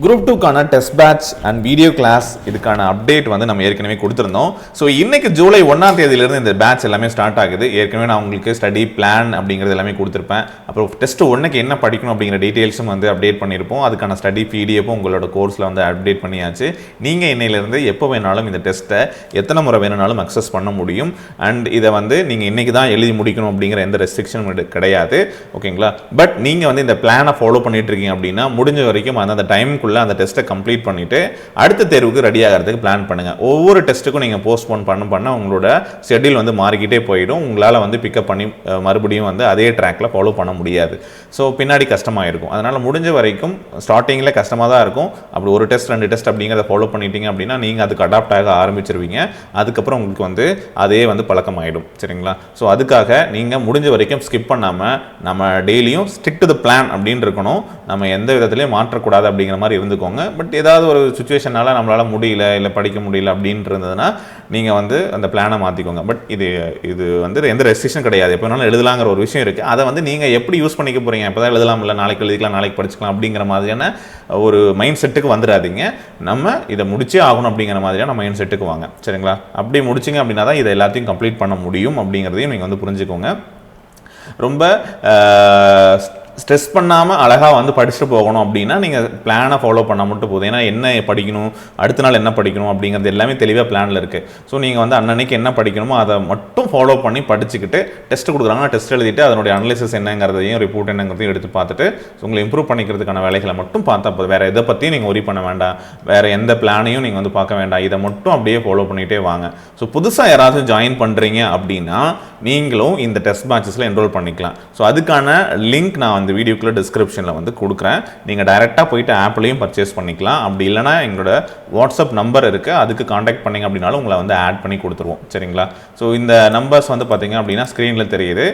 Group 2க்கான test batch and video class இதுக்கான update வந்து நம்ம ஏற்கனவே கொடுத்துருந்தோம். ஸோ இன்னைக்கு ஜூலை 1ஆம் தேதியிலிருந்து இந்த பேட்ச் எல்லாமே ஸ்டார்ட் ஆகுது. ஏற்கனவே நான் உங்களுக்கு ஸ்டடி பிளான் அப்படிங்கிறது எல்லாமே கொடுத்துருப்பேன். அப்புறம் டெஸ்ட் 1க்கு என்ன படிக்கணும் அப்படிங்கிற டீட்டெயில்ஸும் வந்து அப்டேட் பண்ணியிருப்போம். அதுக்கான ஸ்டடி பிடிஎஃப்பும் உங்களோட கோர்ஸில் வந்து அப்டேட் பண்ணியாச்சு. நீங்கள் இன்னையிலேருந்து எப்போ வேணாலும் இந்த டெஸ்ட்டை எத்தனை முறை வேணும்னாலும் அக்சஸ் பண்ண முடியும். அண்ட் இதை வந்து நீங்கள் இன்னைக்கு தான் எழுதி முடிக்கணும் அப்படிங்கிற எந்த ரெஸ்ட்ரிக்ஷனும் கிடையாது. ஓகேங்களா? பட் நீங்கள் வந்து இந்த பிளானை ஃபாலோ பண்ணிட்டு இருக்கீங்க அப்படின்னா முடிஞ்ச வரைக்கும் அந்த டைம் அந்த டெஸ்ட்டை கம்ப்ளீட் பண்ணிட்டு அடுத்த தேர்வுக்கு ரெடி ஆகிறதுக்கு பிளான் பண்ணுங்க. ஒவ்வொரு டெஸ்ட்டுக்கும் நீங்க போஸ்ட்போன் பண்ண உங்களோட ஷெட்யூல் வந்து மாறிக்கிட்டே போயிடும். உங்களால வந்து பிக்கப் பண்ணி மறுபடியும் வந்து அதே ட்ராக்ல ஃபாலோ பண்ண முடியாது. ஸோ பின்னாடி கஷ்டமாக இருக்கும். அதனால முடிஞ்ச வரைக்கும் ஸ்டார்டிங்கில் கஷ்டமாக தான் இருக்கும். அப்படி ஒரு டெஸ்ட் 2 டெஸ்ட் அப்படிங்கிறத ஃபாலோ பண்ணிட்டீங்க அப்படின்னா நீங்கள் அதுக்கு அடாப்ட் ஆக ஆரம்பிச்சிருவீங்க. அதுக்கப்புறம் உங்களுக்கு வந்து அதே வந்து பழக்கமாயிடும். சரிங்களா? ஸோ அதுக்காக நீங்கள் முடிஞ்ச வரைக்கும் ஸ்கிப் பண்ணாமல் நம்ம டெய்லியும் ஸ்டிக் டு த பிளான் அப்படின்னு இருக்கணும். நம்ம எந்த விதத்திலையும் மாற்றக்கூடாது அப்படிங்கிற மாதிரி இருந்துக்கோங்க. பட் ஏதாவது ஒரு சுச்சுவேஷனால நம்மளால் முடியல இல்லை படிக்க முடியல அப்படின்னு இருந்ததுன்னா நீங்கள் வந்து அந்த பிளானை மாற்றிக்கோங்க. பட் இது வந்து எந்த ரெஸ்ட்ரிக்ஷன் கிடையாது. எப்போ வேணாலும் எழுதலாங்கிற ஒரு விஷயம் இருக்குது. அதை வந்து நீங்கள் எப்படி யூஸ் பண்ணிக்க போகிறீங்க, இப்போ தான் எழுதலாம் இல்லை நாளைக்கு எழுதிக்கலாம் நாளைக்கு படிச்சுக்கலாம் அப்படிங்கிற மாதிரியான ஒரு மைண்ட் செட்டுக்கு வந்துடாதீங்க. நம்ம இதை முடிச்சே ஆகணும் அப்படிங்கிற மாதிரியான மைண்ட் செட்டுக்கு வாங்க. சரிங்களா? அப்படி முடிச்சிங்க அப்படின்னா தான் இதை எல்லாத்தையும் கம்ப்ளீட் பண்ண முடியும் அப்படிங்கிறதையும் நீங்கள் வந்து புரிஞ்சுக்கோங்க. ரொம்ப ஸ்ட்ரெஸ் பண்ணாமல் அழகாக வந்து படிச்சுட்டு போகணும் அப்படின்னா நீங்கள் பிளானை ஃபாலோ பண்ண மட்டும் போதும். ஏன்னா என்ன படிக்கணும், அடுத்த நாள் என்ன படிக்கணும் அப்படிங்கிறது எல்லாமே தெளிவாக பிளானில் இருக்குது. ஸோ நீங்கள் வந்து அன்னன்னைக்கு என்ன படிக்கணுமோ அதை மட்டும் ஃபாலோ பண்ணி படிச்சுக்கிட்டு டெஸ்ட் கொடுக்குறாங்கன்னா டெஸ்ட் எழுதிட்டு அதனுடைய அனலிசிஸ் என்னங்கிறதையும் ரிப்போர்ட் என்னங்கிறதையும் எடுத்து பார்த்துட்டு உங்களை இம்ப்ரூவ் பண்ணிக்கிறதுக்கான வேலைகளை மட்டும் பார்த்தா போதும். வேறு எதை பற்றியும் நீங்கள் ஒரி பண்ண வேண்டாம். வேறு எந்த பிளானையும் நீங்கள் வந்து பார்க்க வேண்டாம். இதை மட்டும் அப்படியே ஃபாலோ பண்ணிகிட்டே வாங்க. ஸோ புதுசாக யாராவது ஜாயின் பண்ணுறீங்க அப்படின்னா நீங்களும் இந்த டெஸ்ட் பேட்சஸில் என்ரோல் பண்ணிக்கலாம். ஸோ அதுக்கான லிங்க் நான் அந்த வீடியோக்குள்ள டிஸ்கிரிப்ஷனில் வந்து கொடுக்குறேன். நீங்கள் டைரெக்டாக போயிட்டு ஆப்லையும் பர்ச்சேஸ் பண்ணிக்கலாம். அப்படி இல்லைனா எங்களோட வாட்ஸ்அப் நம்பர் இருக்குது, அதுக்கு காண்டாக்ட் பண்ணிங்க அப்படின்னாலும் உங்களை வந்து ஆட் பண்ணி கொடுத்துருவோம். சரிங்களா? ஸோ இந்த நம்பர்ஸ் வந்து பார்த்தீங்க அப்படின்னா ஸ்க்ரீனில் தெரியுது.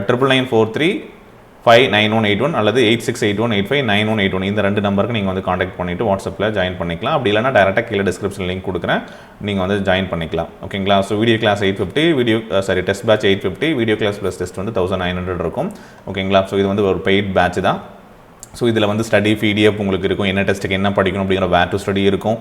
9993598181 அல்லது 8681859181 இந்த 2 நம்பருக்கு நீங்கள் வந்து காண்டாக்ட் பண்ணிவிட்டு வாட்ஸ்அப்பில் ஜாயின் பண்ணிக்கலாம். அப்படி இல்லைனா டேரெக்டாக கீழே டிஸ்கிரிப்ஷன் லிங்க் கொடுக்குறேன், நீங்கள் வந்து ஜாயின் பண்ணிக்கலாம். ஓகேங்களா? So video class 850, test batch 850, video class plus test வந்து 1900 இருக்கும். ஓகேங்களா? ஸோ இது வந்து ஒரு பெய்ட் பேட்ச் தான். ஸோ இதில் வந்து ஸ்டடி பிடிஎஃப் உங்களுக்கு இருக்கும். என்ன டெஸ்ட்டுக்கு என்ன படிக்கணும் அப்படிங்கிற வேர் டு ஸ்டடி இருக்கும்.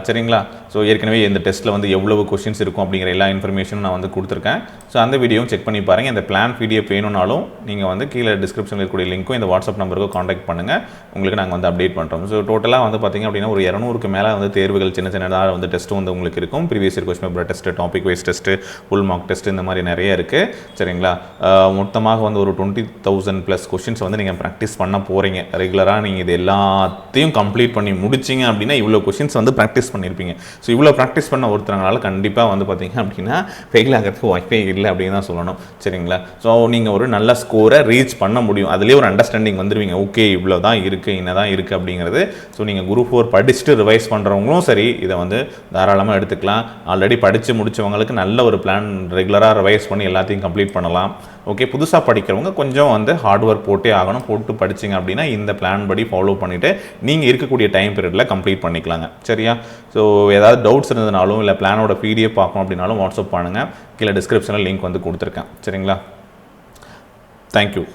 சரிங்களா? ஸோ ஏற்கனவே இந்த டெஸ்ட்டில் வந்து எவ்வளவு கொஸ்டின்ஸ் இருக்கும் அப்படிங்கிற எல்லா இன்ஃபர்மேஷனும் நான் வந்து கொடுத்துருக்கேன். ஸோ அந்த வீடியோவும் செக் பண்ணி பாருங்கள். இந்த பிளான் பிடிஎஃப் வேணும்னாலும் நீங்கள் வந்து கீழே டிஸ்கிரிப்ஷனில் இருக்கக்கூடிய லிங்க்கும் இந்த வாட்ஸ்அப் நம்பருக்கு காண்டாக்ட் பண்ணுங்கள். உங்களுக்கு நாங்கள் வந்து அப்டேட் பண்ணுறோம். ஸோ டோட்டலாக வந்து பார்த்திங்க அப்படின்னா ஒரு 200க்கு மேலே வந்து தேர்வுகள் சின்னதாக வந்து டெஸ்ட்டும் வந்து உங்களுக்கு இருக்கும். Previous year question paper test, topic wise test, full mark test இந்த மாதிரி நிறைய இருக்குது. சரிங்களா? மொத்தமாக வந்து ஒரு 20,000+ கொஸ்டின்ஸ் வந்து நீங்கள் ப்ராக்டிஸ் பண்ண போகிறீங்க. ரெகுலராக நீங்கள் இது எல்லாத்தையும் கம்ப்ளீட் பண்ணி முடிச்சிங்க அப்படின்னா இவ்வளோ கொஸ்டின்ஸ் வந்து ப்ராக்டிஸ் பண்ணியிருப்பீங்க. ஸோ இவ்வளோ ப்ராக்டிஸ் பண்ண ஒருத்தரங்களால கண்டிப்பாக வந்து பார்த்தீங்க அப்படின்னா ஃபெயில் ஆகிறதுக்கு வாய்ப்பே இல்லை அப்படின்னு தான் சொல்லணும். சரிங்களா? ஸோ நீங்கள் ஒரு நல்ல ஸ்கோரை ரீச் பண்ண முடியும். அதுலேயே ஒரு அண்டர்ஸ்டாண்டிங் வந்துடுவீங்க. ஓகே இவ்வளோ தான் இருக்குது, என்ன தான் இருக்குது அப்படிங்கிறது. ஸோ நீங்கள் குரூப் 4 படிச்சுட்டு ரிவைஸ் பண்ணுறவங்களும் சரி இதை வந்து தாராளமாக எடுத்துக்கலாம். ஆல்ரெடி படித்து முடித்தவங்களுக்கு நல்ல ஒரு பிளான் ரெகுலராக ரிவைஸ் பண்ணி எல்லாத்தையும் கம்ப்ளீட் பண்ணலாம். ஓகே, புதுசாக படிக்கிறவங்க கொஞ்சம் வந்து ஹார்ட் ஒர்க் போட்டே ஆகணும். போட்டு படிச்சிங்க அப்படின்னா இந்த பிளான் படி ஃபாலோ பண்ணிவிட்டு நீங்கள் இருக்கக்கூடிய டைம் பீரியடில் கம்ப்ளீட் பண்ணிக்கலாங்க. சரியா? ஸோ ஏதாவது டவுட்ஸ் இருந்ததுனாலும் இல்லை பிளானோட பிடிஎஃப் பார்க்கணும் அப்படின்னாலும் வாட்ஸ்அப் பண்ணுங்கள். கீழே டிஸ்கிரிப்ஷனில் லிங்க் வந்து கொடுத்துருக்கேன். சரிங்களா? தேங்க்யூ.